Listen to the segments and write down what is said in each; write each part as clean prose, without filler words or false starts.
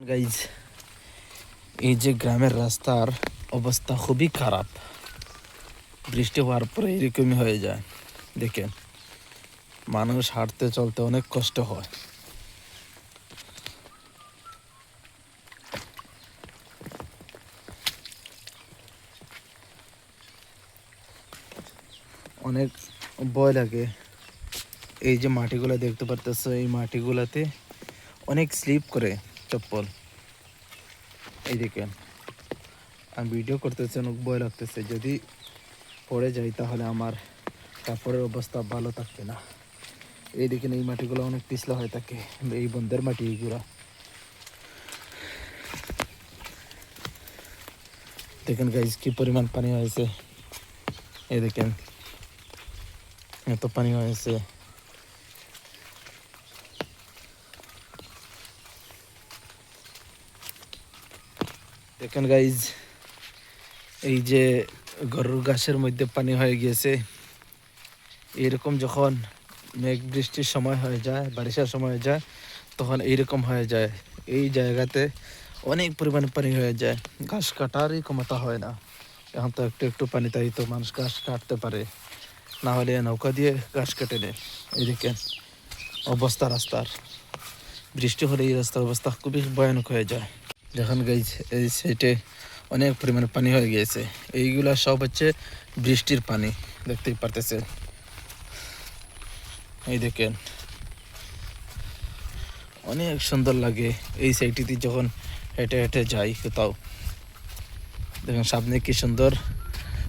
Guys, এই যে গ্রামের রাস্তার অবস্থা খুবই খারাপ। বৃষ্টি হওয়ার পরে এরকমই হয়ে যায়। দেখেন, মানুষ হাঁটতে চলতে অনেক কষ্ট হয়। অনেক ভয় লাগে। এই যে মাটিগুলো দেখতে পারতেছো, এই মাটিগুলাতে অনেক স্লিপ করে চপ্পল। এই দেখেন, আমি ভিডিও করতেছি, অনেক ভয় লাগতেছে। যদি পড়ে যাই তাহলে আমার কাপড়ের অবস্থা ভালো থাকবে না। এই দেখেন, এই মাটিগুলো অনেক পিছলা হয়ে থাকে। এই বন্ধের মাটি এইগুলা। দেখেন গাইজ, কি পরিমাণ পানি হয়েছে। এই দেখেন, এত পানি হয়েছে। দেখেন গাইজ, এই যে গরুর ঘাসের মধ্যে পানি হয়ে গিয়েছে। এরকম যখন মেঘ বৃষ্টির সময় হয়ে যায়, বারিশার সময় হয়ে যায়, তখন এইরকম হয়ে যায়। এই জায়গাতে অনেক পরিমাণে পানি হয়ে যায়। ঘাস কাটারই ক্ষমতা হয় না। এখন তো একটু একটু পানি, তাই তো মানুষ ঘাস কাটতে পারে, না হলে নৌকা দিয়ে ঘাস কেটে নেয়। এই দেখেন অবস্থা রাস্তার। বৃষ্টি হলে এই রাস্তার অবস্থা খুবই ভয়ানক হয়ে যায়। দেখেন গাইজ, এই সাইডে অনেক পরিমাণে পানি হয়ে গিয়েছে। এইগুলা সব হচ্ছে বৃষ্টির পানি, দেখতেই পারতেছে। এই দেখেন, অনেক সুন্দর লাগে এই সাইডটিতে যখন হেঁটে হেঁটে যাই কোথাও। দেখেন সামনে কি সুন্দর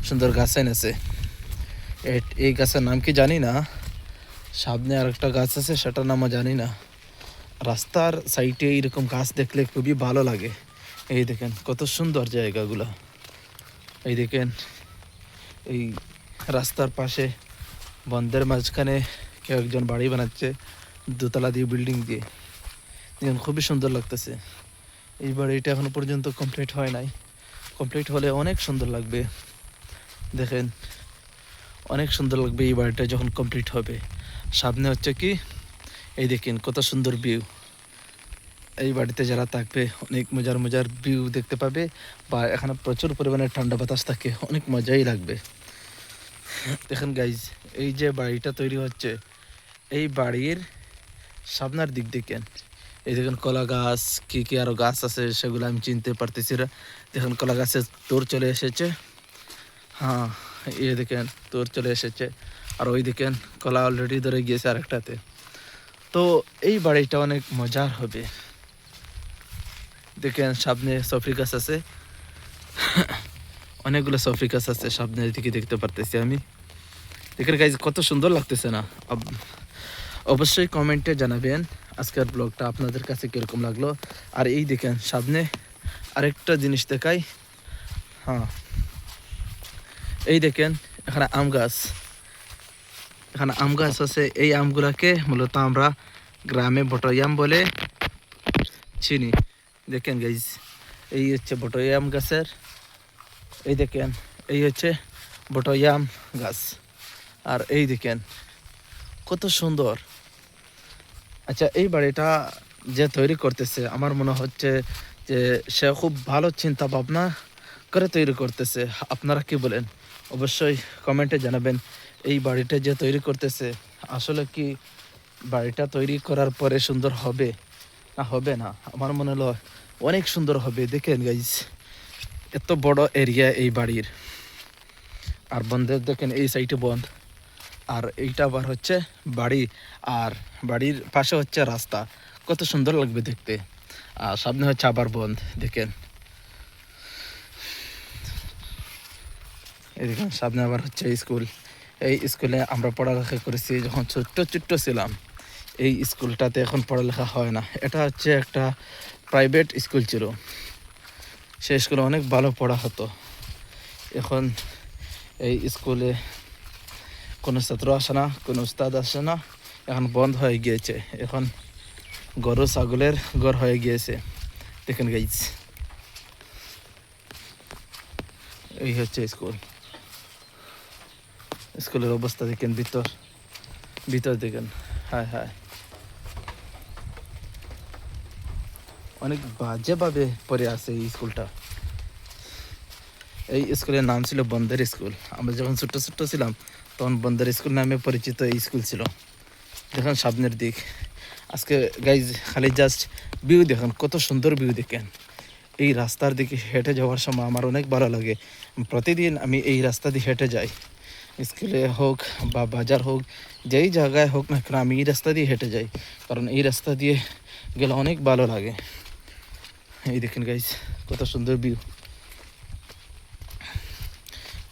সুন্দর গাছ এনেছে। এই গাছের নাম কি জানি না। সামনে আরেকটা গাছ আছে, সেটার নামও জানি না। রাস্তার সাইডে এইরকম গাছ দেখলে খুবই ভালো লাগে। এই দেখেন কত সুন্দর জায়গাগুলো। এই দেখেন, এই রাস্তার পাশে বন্ধের মাঝখানে কেউ একজন বাড়ি বানাচ্ছে, দোতলা দিয়ে, বিল্ডিং দিয়ে। দেখেন খুবই সুন্দর লাগতেছে। এই বাড়িটা এখনো পর্যন্ত কমপ্লিট হয় নাই। কমপ্লিট হলে অনেক সুন্দর লাগবে। দেখেন, অনেক সুন্দর লাগবে এই বাড়িটা যখন কমপ্লিট হবে। সামনে হচ্ছে কি, এই দেখেন কত সুন্দর ভিউ। এই বাড়িতে যারা থাকবে অনেক মজার মজার ভিউ দেখতে পাবে, বা এখানে প্রচুর পরিমাণে ঠান্ডা বাতাস থাকে, অনেক মজাই লাগবে। দেখেন গাইজ, এই যে বাড়িটা তৈরি হচ্ছে, এই বাড়ির সামনের দিক দেখেন। এই দেখেন কলা গাছ, কি কি আরো গাছ আছে সেগুলো আমি চিনতে পারতেছি না। দেখেন কলা গাছের তোর চলে এসেছে। হ্যাঁ, এই দেখেন তোর চলে এসেছে। আর ওই দেখেন কলা অলরেডি ধরে গিয়েছে আরেকটাতে। তো এই বাড়িটা অনেক মজার হবে। দেখেন সামনে সফরি গাছ আছে, অনেকগুলো সফরি গাছ আছে সামনের দিকে দেখতে পারতেছি আমি। দেখেন গাইজ, কত সুন্দর লাগতেছে না? অবশ্যই কমেন্টে জানাবেন আজকের ব্লগটা আপনাদের কাছে কিরকম লাগলো। আর এই দেখেন সামনে আরেকটা জিনিস দেখাই। হ্যাঁ, এই দেখেন এখানে আম গাছ। এখানে আম গাছ আছে। এই আমগুলাকে মূলত আমরা গ্রামে বটয়াম বলে চিনি। দেখেন গাইজ, এই হচ্ছে বটয়াম গাছের। এই দেখেন, এই হচ্ছে বটয়াম গাছ। আর এই দেখেন কত সুন্দর। আচ্ছা, এই বাড়িটা যে তৈরি করতেছে, আমার মনে হচ্ছে যে সে খুব ভালো চিন্তা ভাবনা করে তৈরি করতেছে। আপনারা কি বলেন? অবশ্যই কমেন্টে জানাবেন। এই বাড়িটা যে তৈরি করতেছে, আসলে কি বাড়িটা তৈরি করার পরে সুন্দর হবে না হবে না? আমার মনে হলো অনেক সুন্দর হবে। দেখেন গাইজ, এত বড় এরিয়া এই বাড়ির। আর বন্ধের দেখেন এই সাইডে বন্ধ, আর এইটা আবার হচ্ছে বাড়ি, আর বাড়ির পাশে হচ্ছে রাস্তা। কত সুন্দর লাগবে দেখতে। আর সামনে হচ্ছে আবার বন্ধ। দেখেন, এই দেখেন সামনে আবার হচ্ছে স্কুল। এই স্কুলে আমরা পড়ালেখা করেছি যখন ছোট্ট ছোট্ট ছিলাম। এই স্কুলটাতে এখন পড়ালেখা হয় না। এটা হচ্ছে একটা প্রাইভেট স্কুল ছিল। সেই স্কুলে অনেক ভালো পড়া হতো। এখন এই স্কুলে কোনো ছাত্র আসে না, কোনো উস্তাদ আসে না। এখন বন্ধ হয়ে গিয়েছে। এখন গরু ছাগলের ঘর হয়ে গিয়েছে। দেখেন গাইজ, এই হচ্ছে স্কুল। স্কুলের অবস্থা দেখেন, ভিতর ভিতর দেখেন। হায় হায়, অনেক বাজেভাবে পড়ে আছে এই স্কুলটা। এই স্কুলের নাম ছিল বন্দর স্কুল। আমরা যখন ছোট্ট ছোট্ট ছিলাম তখন বন্দর স্কুল নামে পরিচিত এই স্কুল ছিল। দেখুন সামনের দিক, আজকে গাইজ খালি জাস্ট ভিউ দেখুন, কত সুন্দর ভিউ দেখেন। এই রাস্তার দিকে হেঁটে যাওয়ার সময় আমার অনেক ভালো লাগে। প্রতিদিন আমি এই রাস্তা দিয়ে হেঁটে যাই, স্কুলে হোক বা বাজার হোক, যেই জায়গায় হোক না কেন আমি এই রাস্তা দিয়ে হেঁটে যাই, কারণ এই রাস্তা দিয়ে গেলে অনেক ভালো লাগে। এই দেখেন গাইজ কত সুন্দর ভিউ।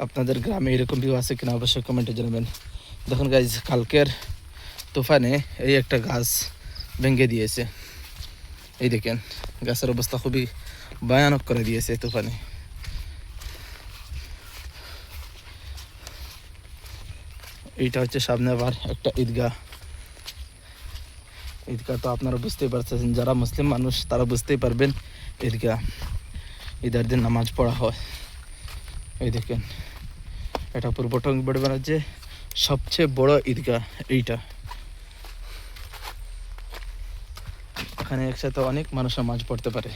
আপনাদের গ্রামে এরকম ভিউ আছে কিনা অবশ্যই কমেন্টে জানাবেন। দেখুন গাইজ কালকের তুফানে এই একটা গাছ ভেঙে দিয়েছে। এই দেখেন গাছের অবস্থা খুবই ভয়ানক করে দিয়েছে তুফানে। এইটা হচ্ছে সামনে আবার একটা ঈদগাহ। ঈদগাহ তো আপনারা বুঝতেই পারছেন, যারা মুসলিম মানুষ তারা বুঝতেই পারবেন। ঈদগাহ ঈদের দিন নামাজ পড়া হয়। এই দেখেন এটা পূর্ব টঙ্গীবাড়ি যে সবচেয়ে বড় ঈদগাহ এইটা। এখানে একসাথে অনেক মানুষ নামাজ পড়তে পারে।